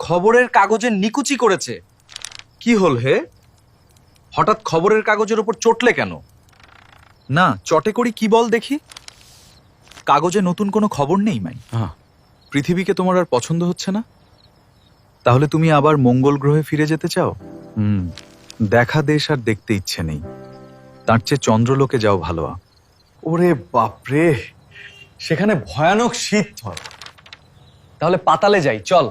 খবরের কাগজে নিকুচি করেছে। কি হল হে? হঠাৎ খবরের কাগজের উপর চটলে কেন? না, চটে করি কি বল দেখি। কাগজে নতুন কোনো খবর নেই মাই। পৃথিবীকে তোমার আর পছন্দ হচ্ছে না? তাহলে তুমি আবার মঙ্গল গ্রহে ফিরে যেতে চাও? দেখা দেশ আর দেখতে ইচ্ছে নেই, তার চেয়ে চন্দ্রলোকে যাও ভালো। ওরে বাপরে, সেখানে ভয়ানক শীত হয়। তাহলে পাতালে যাই, চল।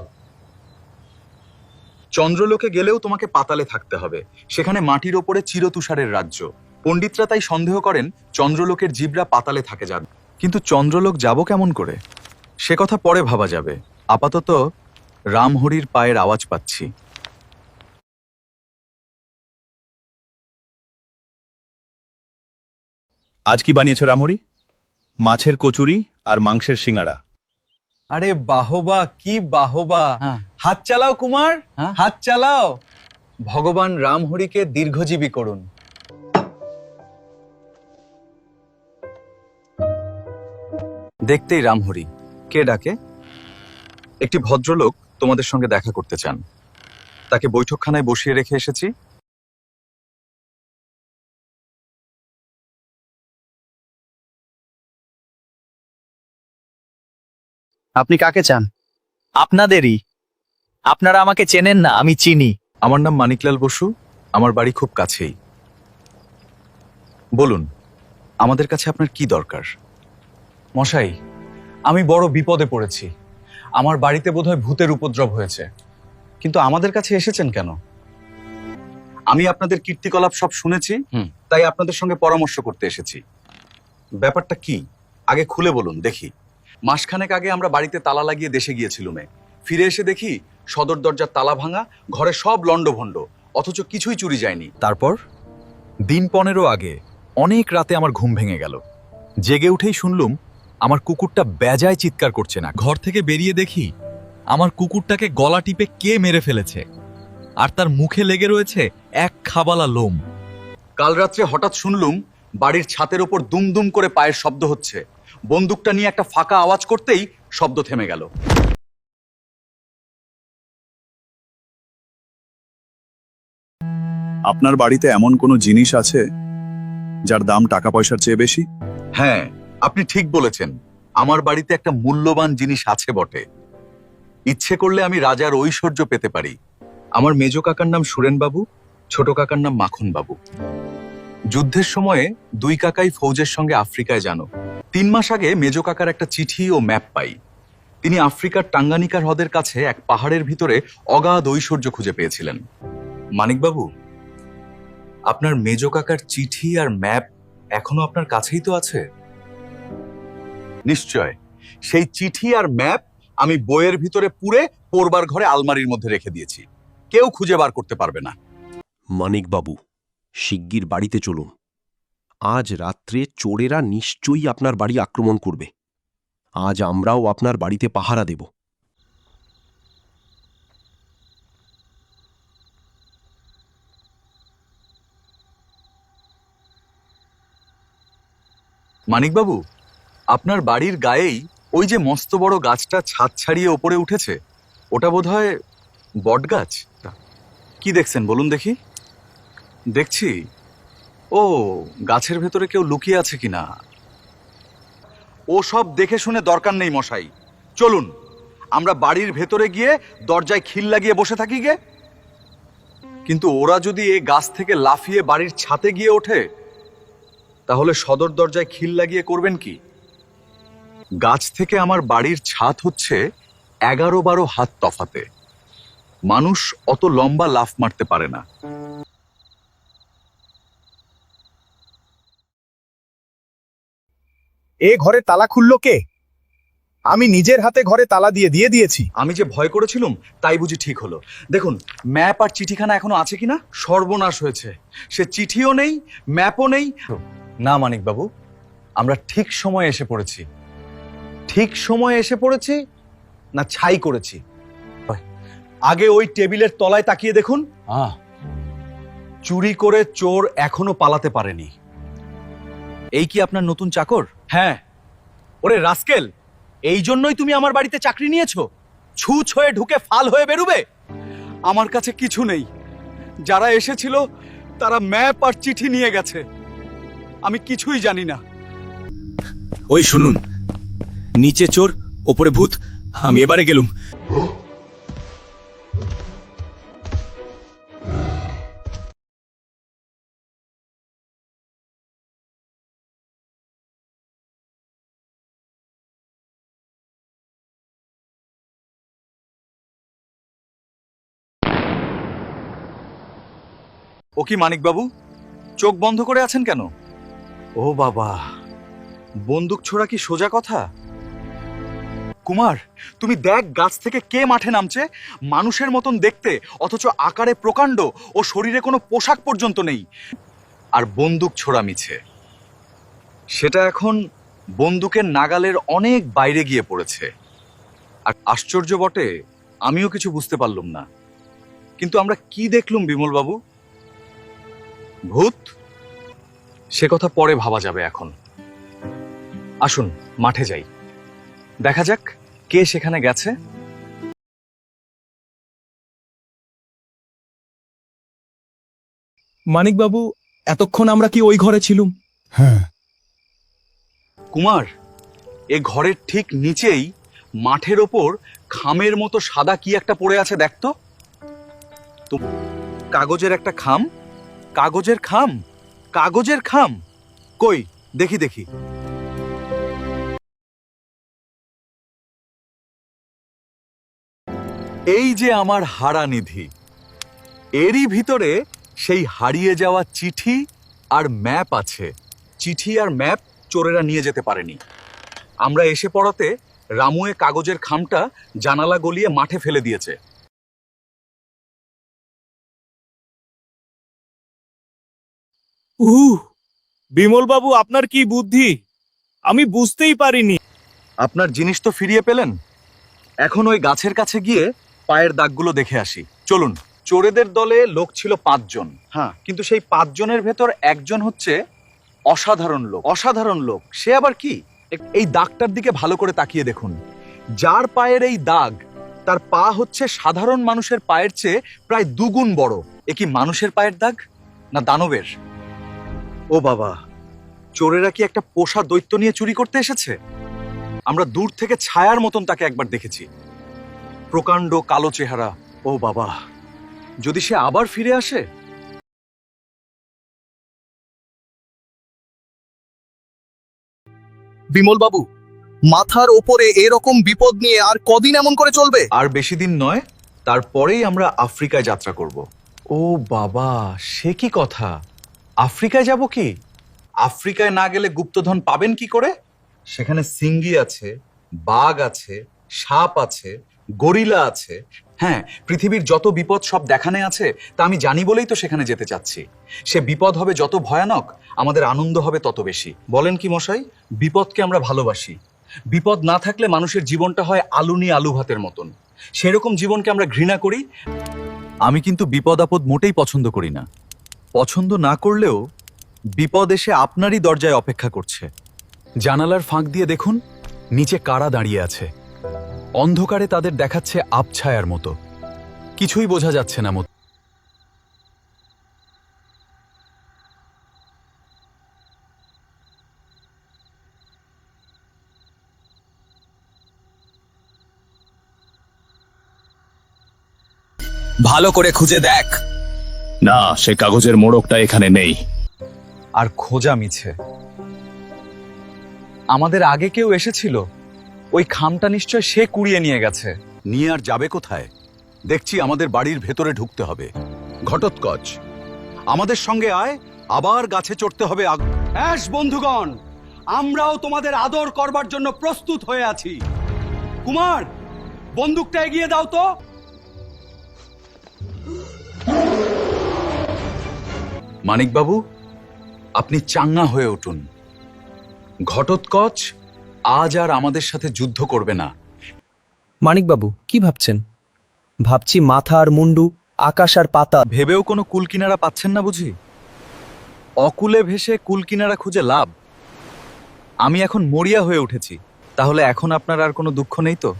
চন্দ্রলোকে গেলেও তোমাকে পাতালে থাকতে হবে। সেখানে মাটির ওপরে চিরতুষারের রাজ্য। পণ্ডিতরা তাই সন্দেহ করেন চন্দ্রলোকের জীবরা পাতালে থাকে যান। কিন্তু চন্দ্রলোক যাব কেমন করে সে কথা পরে ভাবা যাবে। আপাতত রামহরির পায়ের আওয়াজ পাচ্ছি। আজ কি বানিয়েছো রামহরি? মাছের কচুরি আর মাংসের সিঙ্গাড়া। আরে বাহবা, কি বাহবা! হাত চালাও কুমার, হাত চালাও। ভগবান রামহরিকে দীর্ঘজীবী করুন। দেখতেই রামহরি। কে ডাকে? একটি ভদ্রলোক তোমাদের সঙ্গে দেখা করতে চান। তাকে বৈঠকখানায় বসিয়ে রেখে এসেছি। আপনি কাকে চান? আপনাদেরই। আপনারা আমাকে চেনেন না, আমি চিনি। আমার নাম মানিকলাল বসু, আমার বাড়ি খুব কাছেই। বলুন, আমাদের কাছে আপনার কি দরকার? মশাই, আমি বড় বিপদে পড়েছি। আমার বাড়িতে বোধহয় ভূতের উপদ্রব হয়েছে। কিন্তু আমাদের কাছে এসেছেন কেন? আমি আপনাদের কীর্তিকলাপ সব শুনেছি, তাই আপনাদের সঙ্গে পরামর্শ করতে এসেছি। ব্যাপারটা কি আগে খুলে বলুন দেখি। মাসখানেক আগে আমরা বাড়িতে তালা লাগিয়ে দেশে গিয়েছিলুমে। ফিরে এসে দেখি সদর দরজার তালা ভাঙা, ঘরে সব লণ্ডভণ্ড, অথচ কিছুই চুরি যায়নি। তারপর দিন 15 আগে অনেক রাতে আমার ঘুম ভেঙে গেল। জেগে উঠেই শুনলুম আমার কুকুরটা বেজায় চিৎকার করছে না। ঘর থেকে বেরিয়ে দেখি আমার কুকুরটাকে গলা টিপে কে মেরে ফেলেছে, আর তার মুখে লেগে রয়েছে এক খাবালা লোম। কাল রাত্রে হঠাৎ শুনলুম বাড়ির ছাদের ওপর দুমদুম করে পায়ের শব্দ হচ্ছে। বন্দুকটা নিয়ে একটা ফাঁকা আওয়াজ করতেই শব্দ থেমে গেল। আপনার বাড়িতে এমন কোনো জিনিস আছে যার দাম টাকা পয়সার চেয়ে বেশি? হ্যাঁ, আপনি ঠিক বলেছেন। আমার বাড়িতে একটা মূল্যবান জিনিস আছে বটে। ইচ্ছে করলে আমি রাজার ঐশ্বর্য পেতে পারি। আমার মেজ কাকার নাম সুরেনবাবু, ছোট কাকার নাম মাখন বাবু। যুদ্ধের সময়ে দুই কাকাই ফৌজের সঙ্গে আফ্রিকায় জানো। 3 মাস আগে মেজ কাকার একটা চিঠি ও ম্যাপ পাই। তিনি আফ্রিকার টাঙ্গানিকার হ্রদের কাছে এক পাহাড়ের ভিতরে অগাধ ঐশ্বর্য খুঁজে পেয়েছিলেন। মানিকবাবু, আপনার মেজ কাকার চিঠি আর ম্যাপ এখনো আপনার কাছেই তো আছে? নিশ্চয়। সেই চিঠি আর ম্যাপ আমি বইয়ের ভিতরে পুরে পড়বার ঘরে আলমারির মধ্যে রেখে দিয়েছি। কেউ খুঁজে বার করতে পারবে না। মানিকবাবু, শিগগির বাড়িতে চলুন। আজ রাত্রে চোরেরা নিশ্চয়ই আপনার বাড়ি আক্রমণ করবে। আজ আমরাও আপনার বাড়িতে পাহারা দেব। মানিকবাবু, আপনার বাড়ির গায়েই ওই যে মস্ত বড় গাছটা ছাদ ছাড়িয়ে ওপরে উঠেছে, ওটা বোধহয় বট গাছ। কি দেখছেন বলুন দেখি। দেখছি, ও গাছের ভেতরে কেউ লুকিয়ে আছে কিনা। ও সব দেখে শুনে দরকার নেই মশাই। চলুন আমরা বাড়ির ভেতরে গিয়ে দরজায় খিল লাগিয়ে বসে থাকি গে। কিন্তু ওরা যদি এই গাছ থেকে লাফিয়ে বাড়ির ছাদে গিয়ে ওঠে, তাহলে সদর দরজায় খিল লাগিয়ে করবেন কি? গাছ থেকে আমার বাড়ির ছাদ হচ্ছে 11-12 হাত তফাতে। মানুষ অত লম্বা লাফ মারতে পারে না। এ ঘরে তালা খুললো কে? আমি নিজের হাতে ঘরে তালা দিয়ে দিয়েছি। আমি যে ভয় করেছিলাম তাই বুঝি ঠিক হলো। দেখুন, ম্যাপ আর চিঠিখানা এখনো আছে কিনা। সর্বনাশ হয়েছে। সে চিঠিও নেই, ম্যাপও নেই। না মানিকবাবু, আমরা ঠিক সময়ে এসে পড়েছি। ঠিক সময়ে এসে পড়েছি না ছাই করেছি? আগে ওই টেবিলের তলায় তাকিয়ে দেখুন। চুরি করে চোর এখনো পালাতে পারেনি। এই কি আপনার নতুন চাকর? হ্যাঁ। ওরে রাস্কেল, এই জন্যই তুমি আমার বাড়িতে চাকরি নিয়েছো? ছুঁচ হয়ে ঢুকে ফাল হয়ে বেরুবে? আমার কাছে কিছু নেই। যারা এসেছিল তারা ম্যাপ আর চিঠি নিয়ে গেছে। আমি কিছুই জানি না। ওই শুনুন, নিচে চোর ওপরে ভূত, আমি এবারে গেলুম। ও কি মানিকবাবু, চোখ বন্ধ করে আছেন কেন? ও বাবা, বন্দুক ছোড়া কি সোজা কথা? কুমার, তুমি দেখ গাছ থেকে কে মাঠে নামছে, মানুষের মতন দেখতে, অথচ আকারে প্রকাণ্ড ও শরীরে কোনো পোশাক পর্যন্ত নেই। আর বন্দুক ছোড়া মিছে। সেটা এখন বন্দুকের নাগালের অনেক বাইরে গিয়ে পড়েছে। আর আশ্চর্য বটে, আমিও কিছু বুঝতে পারলাম না। কিন্তু আমরা কি দেখলুম বিমলবাবু? ভূত? সে কথা পরে ভাবা যাবে। এখন আসুন মাঠে যাই, দেখা যাক কে সেখানে গেছে। মানিকবাবু, এতক্ষণ আমরা কি ওই ঘরে ছিলুম? হ্যাঁ, কুমার, এ ঘরের ঠিক নিচেই মাঠের ওপর খামের মতো সাদা কি একটা পড়ে আছে, দেখতো। তো কাগজের একটা খাম, কাগজের খাম, কাগজের খাম। কই দেখি দেখি। এই যে আমার হারা নিধি, এরই ভিতরে সেই হারিয়ে যাওয়া চিঠি আর ম্যাপ আছে। চিঠি আর ম্যাপ চোরেরা নিয়ে যেতে পারেনি। আমরা এসে পড়াতে রামুয়ে কাগজের খামটা জানালা গলিয়ে মাঠে ফেলে দিয়েছে। বিমলবাবু, আপনার কি বুদ্ধি, আমি বুঝতেই পারিনি। আপনার জিনিস তো ফিরিয়ে পেলেন, এখন ওই গাছের কাছে গিয়ে পায়ের দাগগুলো দেখে আসি। চলুন। চোরেদের দলে লোক ছিল 5 জন। হ্যাঁ, কিন্তু সেই 5 জনের ভেতর একজন হচ্ছে অসাধারণ লোক। অসাধারণ লোক সে আবার কি? এই দাগটার দিকে ভালো করে তাকিয়ে দেখুন। যার পায়ের এই দাগ, তার পা হচ্ছে সাধারণ মানুষের পায়ের চেয়ে প্রায় 2 গুণ বড়। এ কি মানুষের পায়ের দাগ না দানবের? ও বাবা, চোরেরা কি একটা পোষা দৈত্য নিয়ে চুরি করতে এসেছে? আমরা দূর থেকে ছায়ার মতন তাকে একবার দেখেছি, প্রকাণ্ড কালো চেহারা। ও বাবা, যদি সে আবার ফিরে আসে। বিমলবাবু, মাথার ওপরে এরকম বিপদ নিয়ে আর কদিন এমন করে চলবে? আর বেশি দিন নয়, তারপরেই আমরা আফ্রিকায় যাত্রা করব। ও বাবা, সে কি কথা! আফ্রিকায় যাব কি? আফ্রিকায় না গেলে গুপ্তধন পাবেন কি করে? সেখানে সিংগি আছে, বাঘ আছে, সাপ আছে, গরিলা আছে। হ্যাঁ, পৃথিবীর যত বিপদ সব দেখানে আছে, তা আমি জানি বলেই তো সেখানে যেতে চাচ্ছি। সে বিপদ হবে যত ভয়ানক, আমাদের আনন্দ হবে তত বেশি। বলেন কি মশাই? বিপদকে আমরা ভালোবাসি। বিপদ না থাকলে মানুষের জীবনটা হয় আলুনি আলু ভাতের মতন। সেরকম জীবনকে আমরা ঘৃণা করি। আমি কিন্তু বিপদ আপদ মোটেই পছন্দ করি না। পছন্দ না করলেও বিপদ এসে আপনারই দরজায় অপেক্ষা করছে। জানালার ফাঁক দিয়ে দেখুন, নিচে কারা দাঁড়িয়ে আছে। অন্ধকারে তাদের দেখাচ্ছে আবছায়ার মতো, কিছুই বোঝা যাচ্ছে না মতো। ভালো করে খুঁজে দেখ। না, সে কাগজের মোড়কটা এখানে নেই। আর খোঁজা মিছে। আমাদের আগে কেউ এসেছিল, ওই খামটা নিশ্চয় সে কুড়িয়ে নিয়ে গেছে। নিয়ে আর যাবে কোথায়? দেখছি আমাদের বাড়ির ভেতরে ঢুকতে হবে। ঘটোৎকচ, আমাদের সঙ্গে আয়, আবার গাছে চড়তে হবে। হ্যাঁ বন্ধুগণ, আমরাও তোমাদের আদর করবার জন্য প্রস্তুত হয়ে আছি। কুমার, বন্দুকটা এগিয়ে দাও তো। মানিকবাবু, আপনি চাঙ্গা হয়ে উঠুন। ঘটোৎকচ আজ আর আমাদের সাথে যুদ্ধ করবে না। মানিকবাবু, কি ভাবছেন? ভাবছি মাথা আর মুন্ডু, আকাশ আর পাতা। ভেবেও কোনো কুল কিনারা পাচ্ছেন না বুঝি? অকুলে ভেসে কুল কিনারা খুঁজে লাভ? আমি এখন মরিয়া হয়ে উঠেছি। তাহলে এখন আপনার আর কোনো দুঃখ নেই তো?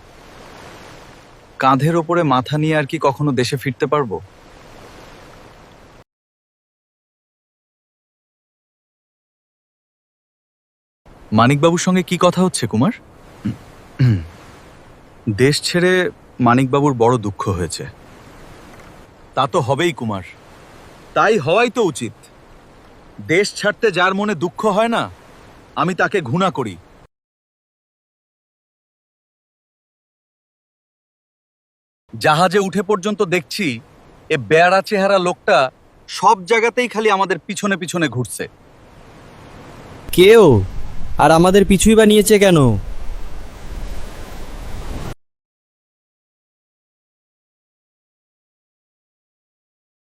কাঁধের ওপরে মাথা নিয়ে আর কি কখনো দেশে ফিরতে পারবো? মানিকবাবুর সঙ্গে কি কথা হচ্ছে কুমার? দেশ ছেড়ে মানিকবাবুর বড় দুঃখ হয়েছে। তা তো হবেই কুমার, তাই হওয়াই তো উচিত। দেশ ছাড়তে যার মনে দুঃখ হয় না, আমি তাকে ঘৃণা করি। জাহাজে উঠে পর্যন্ত দেখছি এ বেয়ারা চেহারা লোকটা সব জায়গাতেই খালি আমাদের পিছনে পিছনে ঘুরছে। কেউ আর আমাদের পিছুই বা নিয়েছে কেন?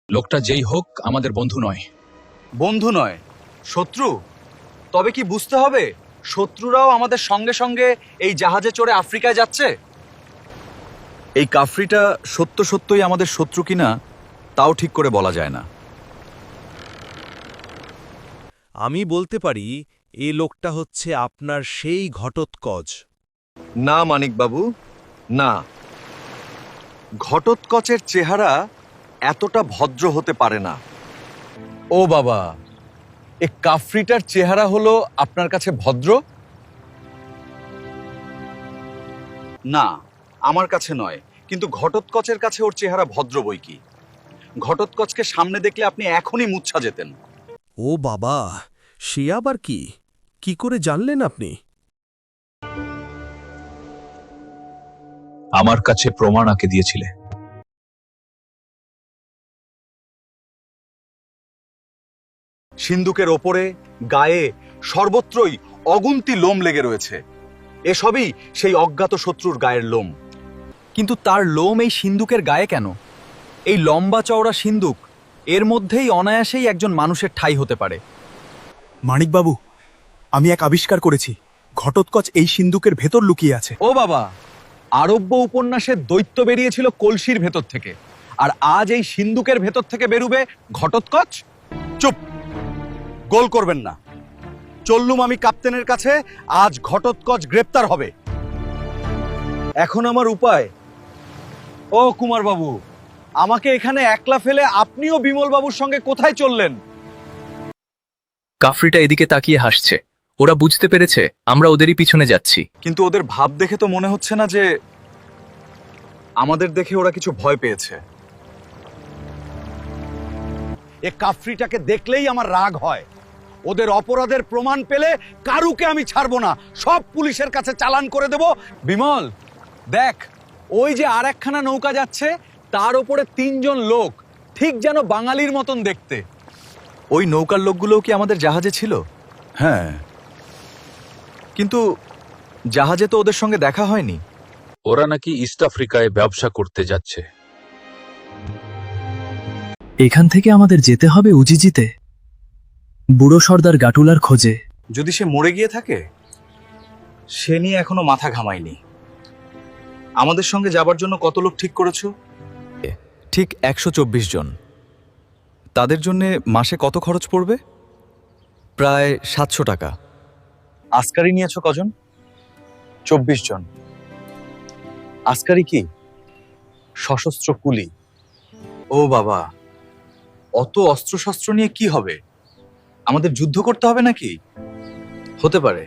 লোকটা যেই হোক আমাদের বন্ধু নয়। বন্ধু নয়, শত্রু। তবে কি বুঝতে হবে শত্রুরাও আমাদের সঙ্গে সঙ্গে এই জাহাজে চড়ে আফ্রিকায় যাচ্ছে? এই কাফরিটা সত্য সত্যই আমাদের শত্রু কিনা তাও ঠিক করে বলা যায় না। আমি বলতে পারি এই লোকটা হচ্ছে আপনার সেই ঘটোৎকচ। না মানিকবাবু, না। ঘটোৎকচের চেহারা এতটা ভদ্র হতে পারে না। ও বাবা, এ কাফরিটার চেহারা হলো আপনার কাছে ভদ্র? না, আমার কাছে নয়, কিন্তু ঘটোৎকচের কাছে ওর চেহারা ভদ্র বই কি। ঘটোৎকচকে সামনে দেখলে আপনি এখনই মূর্ছা যেতেন। ও বাবা, সে আবার কি? কি করে জানলেন আপনি? আমার কাছে প্রমাণ আঁকে দিয়েছিলে। সিন্দুকের ওপরে, গায়ে, সর্বত্রই অগুন্তি লোম লেগে রয়েছে। এসবই সেই অজ্ঞাত শত্রুর গায়ের লোম। কিন্তু তার লোম এই সিন্দুকের গায়ে কেন? এই লম্বা চওড়া সিন্দুক, এর মধ্যেই অনায়াসেই একজন মানুষের ঠাঁই হতে পারে। মানিকবাবু, আমি এক আবিষ্কার করেছি। ঘটোৎকচ এই সিন্দুকের ভেতর লুকিয়ে আছে। ও বাবা, আরব্য উপন্যাসের দৈত্য বেরিয়েছিল কলসির ভেতর থেকে, আর আজ এই সিন্দুকের ভেতর থেকে বেরুবে ঘটোৎকচ? চুপ! গোল করবেন না। চললুম আমি ক্যাপ্টেনের কাছে, আজ ঘটোৎকচ গ্রেপ্তার হবে। এখন আমার উপায়। ও কুমার বাবু, আমাকে এখানে একলা ফেলে আপনিও বিমল বাবুর সঙ্গে কোথায় চললেন? কাফরিটা এদিকে তাকিয়ে হাসছে। ওরা বুঝতে পেরেছে আমরা ওদেরই পিছনে যাচ্ছি। কিন্তু ওদের ভাব দেখে তো মনে হচ্ছে না যে আমাদের দেখে ওরা কিছু ভয় পেয়েছে। এ কাফরিটাকে দেখলেই আমার রাগ হয়। ওদের অপরাধের প্রমাণ পেলে কারুকে আমি ছাড়বো না, সব পুলিশের কাছে চালান করে দেব। বিমল, দেখ, ওই যে আর একখানা নৌকা যাচ্ছে, তার ওপরে 3 জন লোক, ঠিক যেন বাঙালির মতন দেখতে। ওই নৌকার লোকগুলোও কি আমাদের জাহাজে ছিল? হ্যাঁ, কিন্তু জাহাজে তো ওদের সঙ্গে দেখা হয়নি। ওরা নাকি ইস্ট আফ্রিকায় ব্যবসা করতে যাচ্ছে। এখান থেকে আমাদের যেতে হবে উজিজিতে, বুড়ো সর্দার গাটুলার খোঁজে। যদি সে মরে গিয়ে থাকে, সে নিয়ে এখনো মাথা ঘামাইনি। আমাদের সঙ্গে যাবার জন্য কত লোক ঠিক করেছো? ঠিক 124 জন। তাদের জন্যে মাসে কত খরচ পড়বে? প্রায় 700 টাকা। আসকারি নিয়েছো কজন? 24 জন। আসকারি কি? সশস্ত্র কুলি। ও বাবা, অত অস্ত্রশস্ত্র নিয়ে কি হবে? আমাদের যুদ্ধ করতে হবে নাকি? হতে পারে।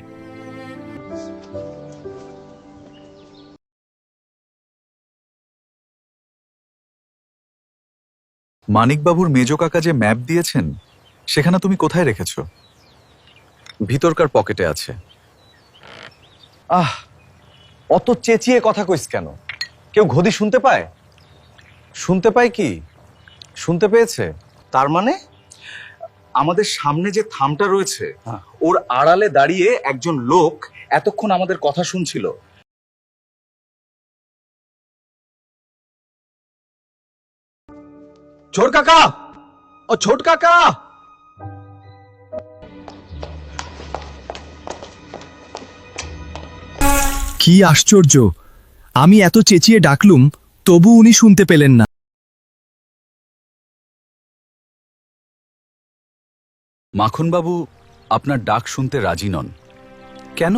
মানিকবাবুর মেজো কাকা যে ম্যাপ দিয়েছেন, সেখানে তুমি কোথায় রেখেছো? ভিতরকার পকেটে আছে। আহ, অত চেঁচিয়ে কথা কইস কেন? কেউ ঘদি শুনতে পায়? শুনতে পায় কি? শুনতে পেয়েছে? তার মানে আমাদের সামনে যে থামটা রয়েছে, ওর আড়ালে দাঁড়িয়ে একজন লোক এতক্ষণ আমাদের কথা শুনছিল। ছোট কাকা, ও ছোট কাকা! কি আশ্চর্য! আমি এত চেঁচিয়ে ডাকলুম, তবু উনি শুনতে পেলেন না। মাখনবাবু আপনার ডাক শুনতে রাজি নন কেন?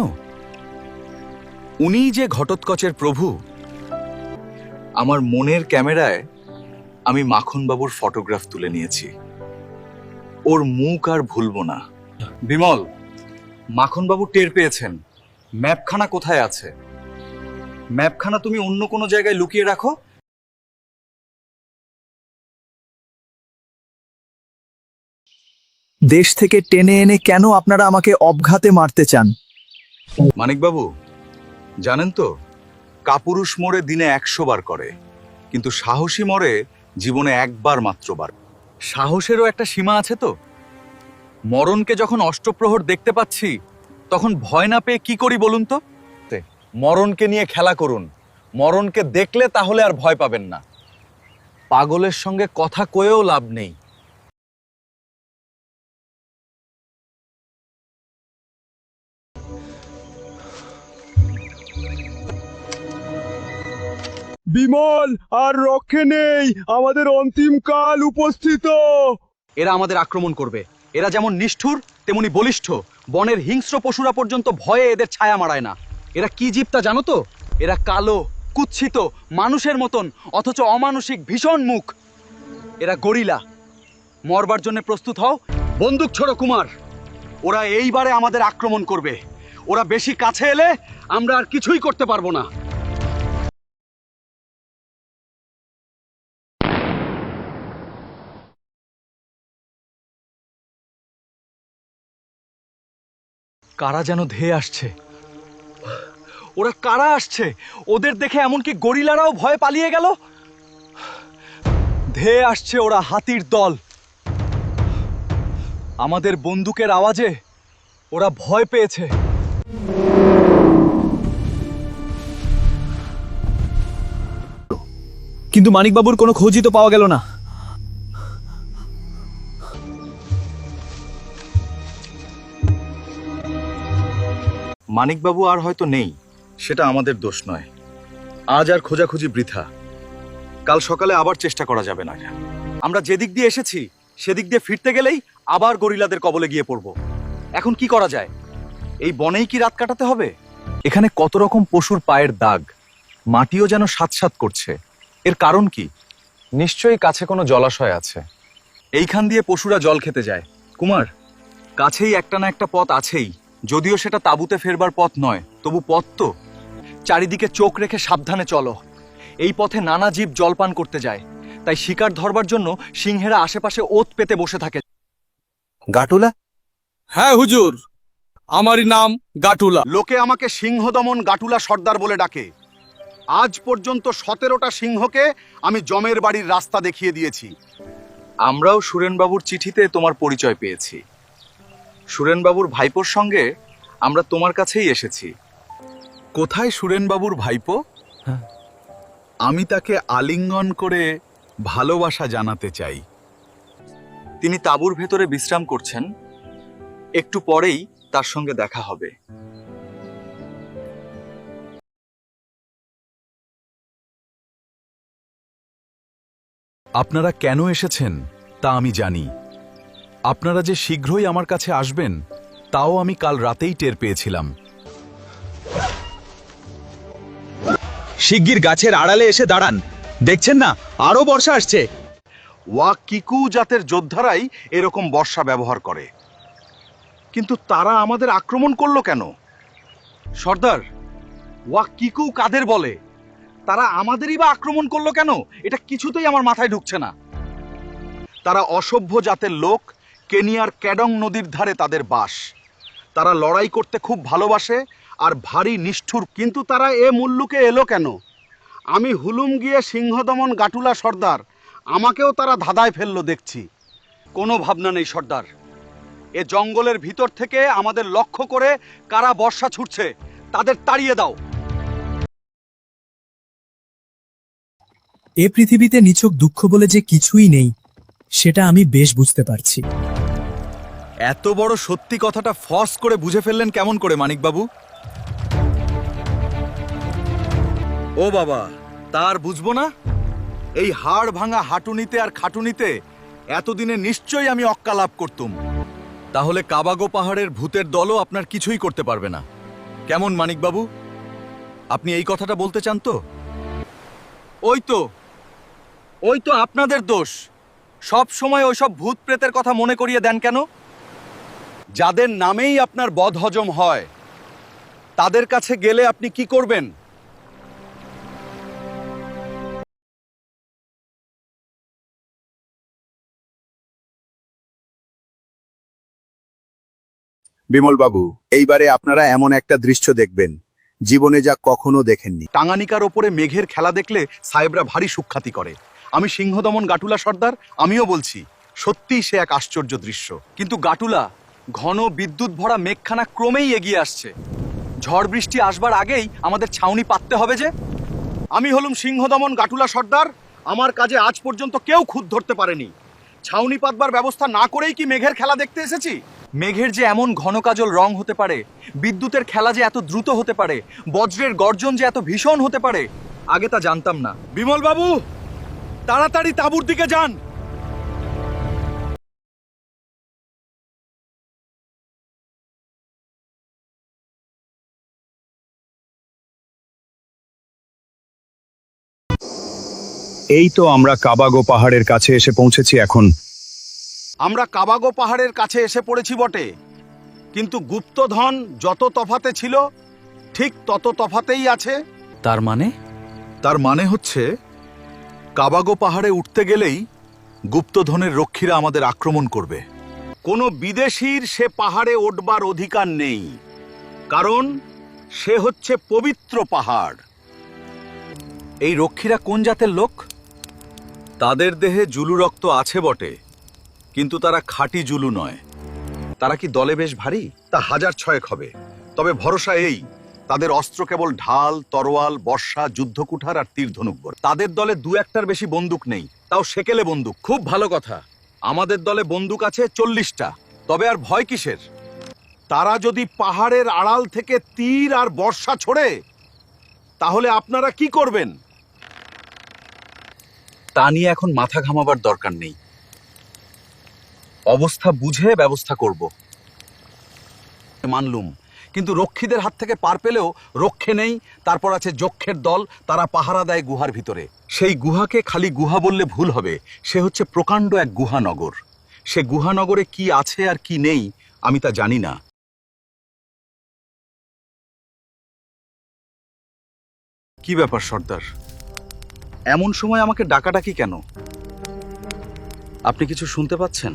উনিই যে ঘটোৎকচের প্রভু। আমার মনের ক্যামেরায় আমি মাখনবাবুর ফটোগ্রাফ তুলে নিয়েছি। ওর মুখ আর ভুলবো না। বিমল, মাখনবাবু টের পেয়েছেন ম্যাপখানা কোথায় আছে। ম্যাপখানা তুমি অন্য কোনো জায়গায় লুকিয়ে রাখো। দেশ থেকে টেনে এনে কেন আপনারা আমাকে অবঘাতে মারতে চান? মানিকবাবু, জানেন তো, কাপুরুষ মরে দিনে 100 বার করে, কিন্তু সাহসী মরে জীবনে একবার মাত্র বার। সাহসেরও একটা সীমা আছে তো। মরণকে যখন অষ্টপ্রহর দেখতে পাচ্ছি তখন ভয় না পেয়ে কি করি বলুন তো? মরণকে নিয়ে খেলা করুন। মরণকে দেখলে তাহলে আর ভয় পাবেন না। পাগলের সঙ্গে কথা কয়েও লাভ নেই। বিমল, আর রক্ষে নেই, আমাদের অন্তিম কাল উপস্থিত। এরা আমাদের আক্রমণ করবে। এরা যেমন নিষ্ঠুর তেমনি বলিষ্ঠ। বনের হিংস্র পশুরা পর্যন্ত ভয়ে এদের ছায়া মারায় না। এরা কি জীব তা জানো তো? এরা কালো, কুৎসিত, মানুষের মতন, অথচ অমানসিক, ভীষণ মুখ। এরা গরিলা। মরবার জন্য প্রস্তুত হও। বন্দুক ছোড়ো কুমার। ওরা এইবারে আমাদের আক্রমণ করবে। ওরা বেশি কাছে এলে আমরা আর কিছুই করতে পারবো না। কারা যেন ধেয়ে আসছে। ওরা কারা আসছে? ওদের দেখে এমনকি গরিলারাও ভয় পালিয়ে গেল। ধেয়ে আসছে ওরা, হাতির দল। আমাদের বন্দুকের আওয়াজে ওরা ভয় পেয়েছে। কিন্তু মানিকবাবুর কোনো খোঁজই তো পাওয়া গেল না। মানিকবাবু আর হয়তো নেই, সেটা আমাদের দোষ নয়। আজ আর খোঁজাখুঁজি বৃথা। কাল সকালে আবার চেষ্টা করা যাবে না। আমরা যেদিক দিয়ে এসেছি সেদিক দিয়ে ফিরতে গেলেই আবার গরিলাদের কবলে গিয়ে পড়ব। এখন কি করা যায়? এই বনেই কি রাত কাটাতে হবে? এখানে কত রকম পশুর পায়ের দাগ, মাটিও যেন সাতসাত করছে। এর কারণ কি? নিশ্চয়ই কাছে কোনো জলাশয় আছে। এইখান দিয়ে পশুরা জল খেতে যায়। কুমার, কাছেই একটা না একটা পথ আছেই। যদিও সেটা তাঁবুতে ফেরবার পথ নয়, তবু পথ তো। চারিদিকে চোখ রেখে সাবধানে চলো। এই পথে নানা জীব জলপান করতে যায়, তাই শিকার ধরবার জন্য সিংহেরা আশেপাশে ওত পেতে বসে থাকে। গাটুলা? হ্যাঁ হুজুর, আমারই নাম গাটুলা। লোকে আমাকে সিংহদমন গাটুলা সর্দার বলে ডাকে। আজ পর্যন্ত 17টা সিংহকে আমি জমের বাড়ির রাস্তা দেখিয়ে দিয়েছি। আমরাও সুরেনবাবুর চিঠিতে তোমার পরিচয় পেয়েছি। সুরেনবাবুর ভাইপোর সঙ্গে আমরা তোমার কাছেই এসেছি। কোথায় সুরেনবাবুর ভাইপো? আমি তাকে আলিঙ্গন করে ভালোবাসা জানাতে চাই। তিনি তাঁবুর ভেতরে বিশ্রাম করছেন। একটু পরেই তার সঙ্গে দেখা হবে। আপনারা কেন এসেছেন তা আমি জানি। আপনারা যে শীঘ্রই আমার কাছে আসবেন তাও আমি কাল রাতেই টের পেয়েছিলাম। শিগগির গাছের আড়ালে এসে দাঁড়ান, দেখছেন না আরো বর্ষা আসছে। ওয়া কিকু জাতের যোদ্ধারাই এরকম বর্ষা ব্যবহার করে, কিন্তু তারা আমাদের আক্রমণ করলো কেন? সর্দার, ওয়া কিকু কাদের বলে? তারা আমাদেরই বা আক্রমণ করলো কেন? এটা কিছুতেই আমার মাথায় ঢুকছে না। তারা অসভ্য জাতের লোক। কেনিয়ার ক্যাডং নদীর ধারে তাদের বাস। তারা লড়াই করতে খুব ভালোবাসে আর ভারী নিষ্ঠুর। কিন্তু তারা এ মুল্লুকে এলো কেন? আমি হুলুম গিয়ে সিংহদমন গাটুলা সর্দার, আমাকেও তারা ধাঁধায় ফেললো দেখছি। কোনো ভাবনা নেই সর্দার। এ জঙ্গলের ভিতর থেকে আমাদের লক্ষ্য করে কারা বর্ষা ছুটছে, তাদের তাড়িয়ে দাও। এ পৃথিবীতে নিছক দুঃখ বলে যে কিছুই নেই, সেটা আমি বেশ বুঝতে পারছি। এত বড় সত্যি কথাটা ফস করে বুঝে ফেললেন কেমন করে মানিকবাবু? ও বাবা, তার বুঝবো না? এই হাড় ভাঙা হাঁটুনিতে আর খাটুনিতে এতদিনে নিশ্চয়ই আমি অক্কা লাভ করতুম। তাহলে কাবাগো পাহাড়ের ভূতের দলও আপনার কিছুই করতে পারবে না। কেমন মানিকবাবু, আপনি এই কথাটা বলতে চান তো? ওই তো আপনাদের দোষ। সব সময় ওইসব ভূত প্রেতের কথা মনে করিয়ে দেন কেন? যাদের নামেই আপনার বদহজম হয় তাদের কাছে গেলে আপনি কি করবেন? বিমল বাবু, এইবারে আপনারা এমন একটা দৃশ্য দেখবেন জীবনে যা কখনো দেখেননি। টাঙ্গানিকার ওপরে মেঘের খেলা দেখলে সাহেবরা ভারী সুখ্যাতি করে। আমি সিংহদমন গাটুলা সর্দার, আমিও বলছি সত্যিই সে এক আশ্চর্য দৃশ্য। কিন্তু গাটুলা, ঘন বিদ্যুৎ ভরা মেঘখানা ক্রমেই এগিয়ে আসছে। ঝড় বৃষ্টি আসবার আগেই আমাদের ছাউনি পাততে হবে যে। আমি হলুম সিংহদমন গাটুলা সর্দার, আমার কাজে আজ পর্যন্ত কেউ খুঁত ধরতে পারেনি। ছাউনি পাতবার ব্যবস্থা না করেই কি মেঘের খেলা দেখতে এসেছি? মেঘের যে এমন ঘন কাজল রং হতে পারে, বিদ্যুতের খেলা যে এত দ্রুত হতে পারে, বজ্রের গর্জন যে এত ভীষণ হতে পারে, আগে তা জানতাম না। বিমল বাবু, তাড়াতাড়ি তাঁবুর দিকে যান। এই তো আমরা কাবাগো পাহাড়ের কাছে এসে পৌঁছেছি এখন। আমরা কাবাগো পাহাড়ের কাছে এসে পড়েছি বটে, কিন্তু গুপ্তধন যত তফাতে ছিল ঠিক তত তফাতেই আছে। তার মানে? তার মানে হচ্ছে কাবাগো পাহাড়ে উঠতে গেলেই গুপ্তধনের রক্ষীরা আমাদের আক্রমণ করবে। কোনো বিদেশির সে পাহাড়ে উঠবার অধিকার নেই, কারণ সে হচ্ছে পবিত্র পাহাড়। এই রক্ষীরা কোন জাতের লোক? তাদের দেহে জুলু রক্ত আছে বটে, কিন্তু তারা খাঁটি জুলু নয়। তারা কি দলে বেশ ভারী? তা 1000 হবে। তবে ভরসা এই, তাদের অস্ত্র কেবল ঢাল, তরোয়াল, বর্ষা, যুদ্ধকুঠার আর তীর ধনুক। তাদের দলে 2-1টার বেশি বন্দুক নেই, তাও সেকেলে বন্দুক। খুব ভালো কথা, আমাদের দলে বন্দুক আছে 40টা। তবে আর ভয় কিসের? তারা যদি পাহাড়ের আড়াল থেকে তীর আর বর্ষা ছোড়ে, তাহলে আপনারা কি করবেন? তা নিয়ে এখন মাথা ঘামাবার দরকার নেই। অবস্থা বুঝে ব্যবস্থা করব। মানলুম, কিন্তু রক্ষীদের হাত থেকে পার পেলেও রক্ষে নেই। তারপর আছে যক্ষের দল, তারা পাহারা দেয় গুহার ভিতরে। সেই গুহাকে খালি গুহা বললে ভুল হবে, সে হচ্ছে প্রকাণ্ড এক গুহানগর। সে গুহানগরে কি আছে আর কি নেই আমি তা জানি না। কি ব্যাপার সর্দার, এমন সময় আমাকে ডাকাডাকি কেন? আপনি কিছু শুনতে পাচ্ছেন?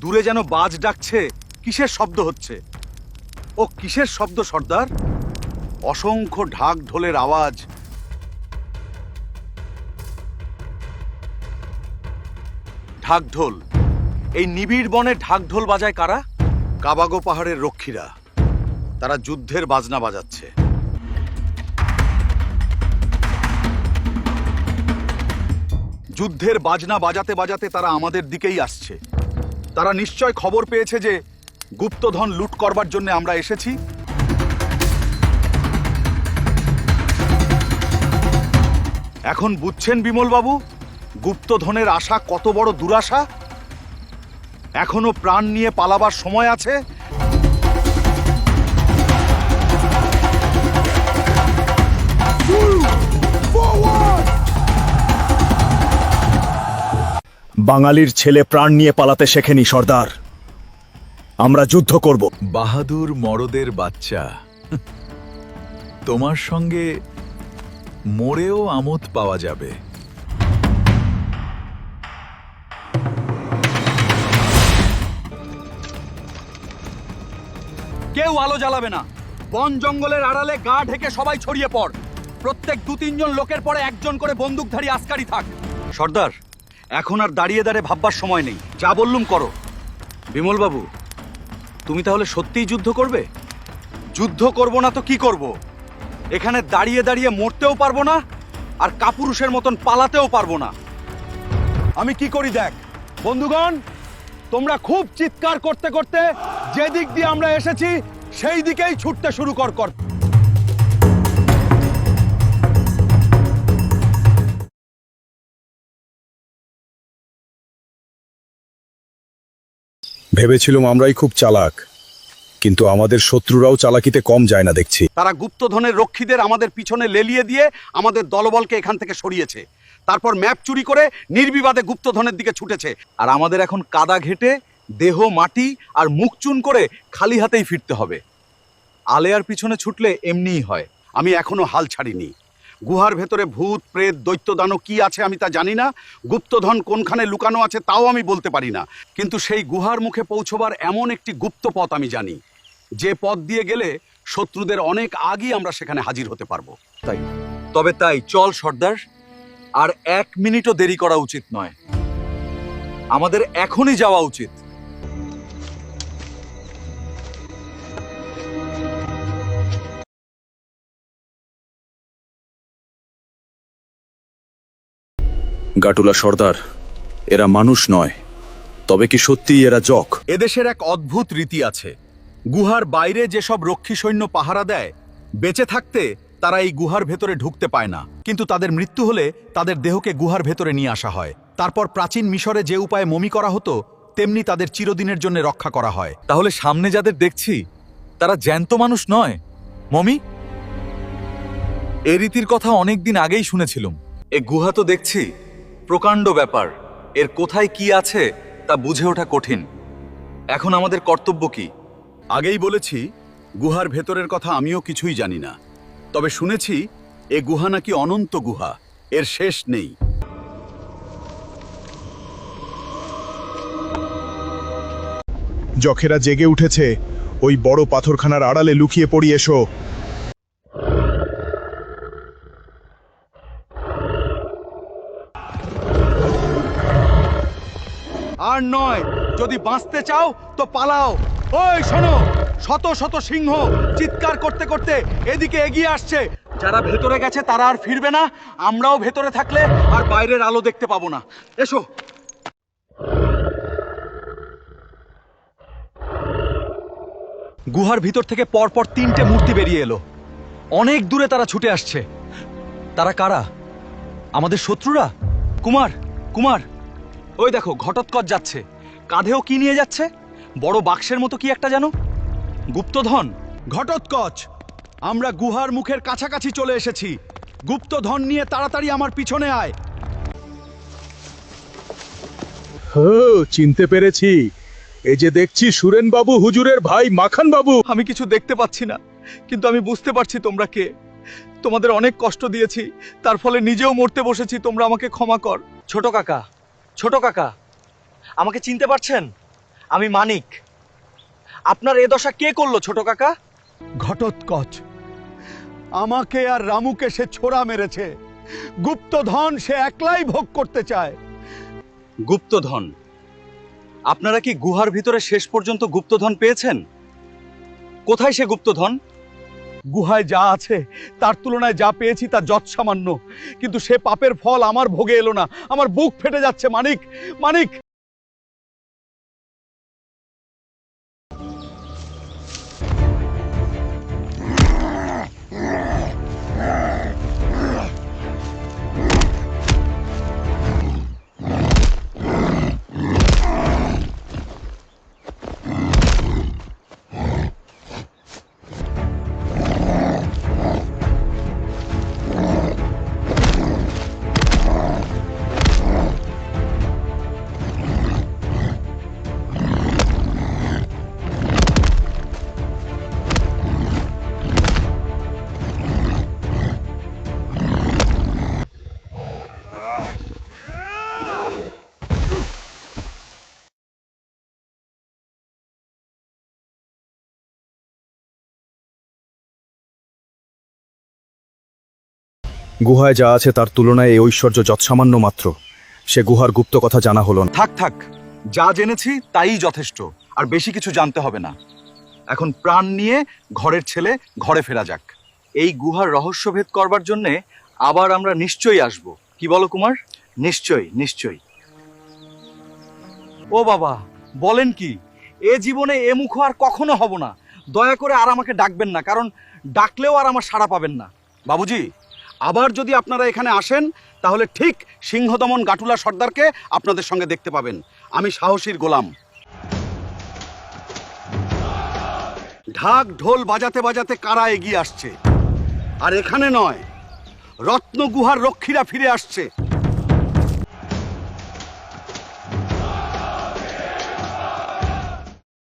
দূরে যেন বাজ ডাকছে। কিসের শব্দ হচ্ছে? ও কিসের শব্দ সর্দার? অসংখ্য ঢাক ঢোলের আওয়াজ। ঢাক ঢোল? এই নিবিড় বনে ঢাক ঢোল বাজায় কারা? কাবাগো পাহাড়ের রক্ষীরা। তারা যুদ্ধের বাজনা বাজাচ্ছে। যুদ্ধের বাজনা বাজাতে বাজাতে তারা আমাদের দিকেই আসছে। তারা নিশ্চয় খবর পেয়েছে যে গুপ্তধন লুট করবার জন্য আমরা এসেছি। এখন বুঝছেন বিমল বাবু, গুপ্তধনের আশা কত বড় দুরাশা? এখনো প্রাণ নিয়ে পালাবার সময় আছে। বাঙালির ছেলে প্রাণ নিয়ে পালাতে শেখেনি সর্দার। আমরা যুদ্ধ করব। বাহাদুর মরদের বাচ্চা, তোমার সঙ্গে মরেও আমোদ পাওয়া যাবে। কেউ আলো জ্বালাবে না। বন জঙ্গলের আড়ালে গা ঢেকে সবাই ছড়িয়ে পড়। প্রত্যেক 2-3 জন লোকের পরে একজন করে বন্দুকধারী আস্কারি থাক। সর্দার, এখন আর দাঁড়িয়ে দাঁড়িয়ে ভাববার সময় নেই। যা বললুম করো। বিমল বাবু, তুমি তাহলে সত্যিই যুদ্ধ করবে? যুদ্ধ করব না তো কি করব? এখানে দাঁড়িয়ে দাঁড়িয়ে মরতেও পারবো না, আর কাপুরুষের মতন পালাতেও পারবো না। আমি কি করি দেখ। বন্ধুগণ, তোমরা খুব চিৎকার করতে করতে যে দিক দিয়ে আমরা এসেছি সেই দিকেই ছুটতে শুরু কর। ভেবেছিলাম আমরাই খুব চালাক, কিন্তু আমাদের শত্রুরাও চালাকিতে কম যায় না দেখছি। তারা গুপ্তধনের রক্ষীদের আমাদের পিছনে লেলিয়ে দিয়ে আমাদের দলবলকে এখান থেকে সরিয়েছে। তারপর ম্যাপ চুরি করে নির্বিবাদে গুপ্তধনের দিকে ছুটেছে। আর আমাদের এখন কাদা ঘেটে দেহ মাটি আর মুখ চুন করে খালি হাতেই ফিরতে হবে। আলেয়ার পিছনে ছুটলে এমনিই হয়। আমি এখনো হাল ছাড়িনি। গুহার ভেতরে ভূত প্রেত দৈত্যদানব কি আছে আমি তা জানি না, গুপ্তধন কোনখানে লুকানো আছে তাও আমি বলতে পারি না, কিন্তু সেই গুহার মুখে পৌঁছবার এমন একটি গুপ্ত পথ আমি জানি, যে পথ দিয়ে গেলে শত্রুদের অনেক আগেই আমরা সেখানে হাজির হতে পারবো। তাই চল সর্দার, আর 1 মিনিটও দেরি করা উচিত নয়। আমাদের এখনই যাওয়া উচিত। গাটুলা সর্দার, এরা মানুষ নয়, তবে কি সত্যিই এরা জক? এদেশের এক অদ্ভুত রীতি আছে। গুহার বাইরে যেসব রক্ষী সৈন্য পাহারা দেয়, বেঁচে থাকতে তারা এই গুহার ভেতরে ঢুকতে পায় না, কিন্তু তাদের মৃত্যু হলে তাদের দেহকে গুহার ভেতরে নিয়ে আসা হয়। তারপর প্রাচীন মিশরে যে উপায়ে মমি করা হতো, তেমনি তাদের চিরদিনের জন্য রক্ষা করা হয়। তাহলে সামনে যাদের দেখছি তারা জ্যান্ত মানুষ নয়, মমি? এ রীতির কথা অনেকদিন আগেই শুনেছিলাম। এ গুহা তো দেখছি প্রকাণ্ড ব্যাপার, এর কোথায় কি আছে তা বুঝে ওঠা কঠিন। এখন আমাদের কর্তব্য কি? আগেই বলেছি, গুহার ভেতরের কথা আমিও কিছুই জানি না, তবে শুনেছি এ গুহা নাকি অনন্ত গুহা, এর শেষ নেই। জখেরা জেগে উঠেছে, ওই বড় পাথরখানার আড়ালে লুকিয়ে পড়ি, এসো। আর নয়, যদি বাঁচতে চাও তো পালাও। ওই শোনো, শত শত সিংহ চিৎকার করতে করতে এদিকে এগিয়ে আসছে। যারা ভেতরে গেছে তারা আর ফিরবে না, আমরাও ভেতরে থাকলে আর বাইরের আলো দেখতে পাবো না। এসো। গুহার ভিতর থেকে পরপর 3টে মূর্তি বেরিয়ে এলো। অনেক দূরে তারা ছুটে আসছে। তারা কারা? আমাদের শত্রুরা? কুমার, কুমার, ওই দেখো ঘটোৎকচ যাচ্ছে। কাঁধেও কি নিয়ে যাচ্ছে? বড় বাক্সের মতো কি একটা জানো? গুপ্তধন। ঘটোৎকচ, আমরা গুহার মুখের কাছাকাছি চলে এসেছি। গুপ্তধন নিয়ে তাড়াতাড়ি আমার পিছনে আয়। চিনতে পেরেছি, এই যে দেখছি সুরেন বাবু হুজুরের ভাই মাখান বাবু। আমি কিছু দেখতে পাচ্ছি না, কিন্তু আমি বুঝতে পারছি তোমরা কে। তোমাদের অনেক কষ্ট দিয়েছি, তার ফলে নিজেও মরতে বসেছি। তোমরা আমাকে ক্ষমা কর। ছোট কাকা, ছোট কাকা, আমাকে চিনতে পারছেন? আমি মানিক। আপনার এ দশা কে করলো ছোট কাকা? ঘটোৎকচ, আমাকে আর রামুকে সে ছোড়া মেরেছে। গুপ্তধন সে একলাই ভোগ করতে চায়। গুপ্তধন? আপনারা কি গুহার ভিতরে শেষ পর্যন্ত গুপ্তধন পেয়েছেন? কোথায় সে গুপ্তধন? গুহায় যা আছে তার তুলনায় যা পেয়েছি তা যৎসামান্য, কিন্তু সে পাপের ফল আমার ভোগে এলো না। আমার বুক ফেটে যাচ্ছে মানিক, মানিক। গুহায় যা আছে তার তুলনায় এই ঐশ্বর্য যৎসামান্য মাত্র। সে গুহার গুপ্ত কথা জানা হলো না। থাক থাক, যা জেনেছি তাই যথেষ্ট, আর বেশি কিছু জানতে হবে না। এখন প্রাণ নিয়ে ঘরের ছেলে ঘরে ফেরা যাক। এই গুহার রহস্যভেদ করবার জন্যে আবার আমরা নিশ্চয়ই আসব। কি বলো কুমার? নিশ্চয়ই, নিশ্চয়ই। ও বাবা, বলেন কি? এ জীবনে এ মুখ আর কখনো হব না। দয়া করে আর আমাকে ডাকবেন না, কারণ ডাকলেও আর আমার সাড়া পাবেন না। বাবুজি, আবার যদি আপনারা এখানে আসেন তাহলে ঠিক সিংহদমন গাটুলা সর্দারকে আপনাদের সঙ্গে দেখতে পাবেন। আমি সাহসীর গোলাম। ঢাক ঢোল বাজাতে বাজাতে কারা এগিয়ে আসছে। আর এখানে নয়, রত্নগুহার রক্ষীরা ফিরে আসছে।